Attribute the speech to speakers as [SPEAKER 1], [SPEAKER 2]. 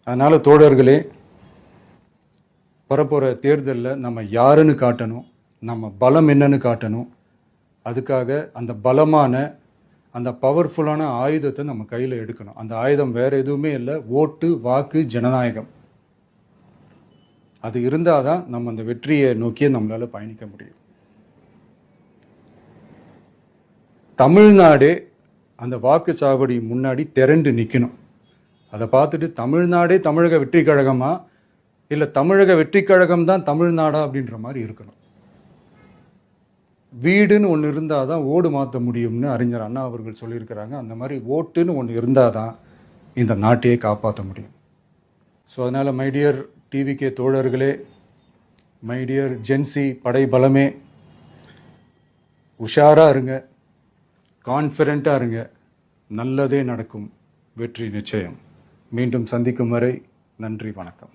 [SPEAKER 1] அதனால் தோழர்களே, வரப்போகிற தேர்தலில் நம்ம யாருன்னு காட்டணும், நம்ம பலம் என்னன்னு காட்டணும். அதுக்காக அந்த பலமான, அந்த பவர்ஃபுல்லான ஆயுதத்தை நம்ம கையில் எடுக்கணும். அந்த ஆயுதம் வேற எதுவுமே இல்லை, ஓட்டு, வாக்கு, ஜனநாயகம். அது இருந்தால் தான் நம்ம அந்த வெற்றியை நோக்கியே நம்மளால் பயணிக்க முடியும். தமிழ்நாடே அந்த வாக்குச்சாவடி முன்னாடி திரண்டு நிற்கணும். அதை பார்த்துட்டு தமிழ்நாடே தமிழக வெற்றி கழகமா, இல்லை தமிழக வெற்றி கழகம் தான் தமிழ்நாடா அப்படின்ற மாதிரி இருக்கணும். வீடுன்னு ஒன்று இருந்தால் தான் ஓடு மாற்ற முடியும்னு அறிஞர் அண்ணா அவர்கள் சொல்லியிருக்கிறாங்க. அந்த மாதிரி ஓட்டுன்னு ஒன்று இருந்தால் தான் இந்த நாட்டையே காப்பாற்ற முடியும். ஸோ அதனால் மை டியர் டிவிகே தோழர்களே, மை டியர் ஜென்சி படை பலமே, உஷாராக இருங்க, கான்ஃபிடென்ட்டாக இருங்க. நல்லதே நடக்கும். வெற்றி நிச்சயம். மீண்டும் சந்திக்கும் வரை நன்றி, வணக்கம்.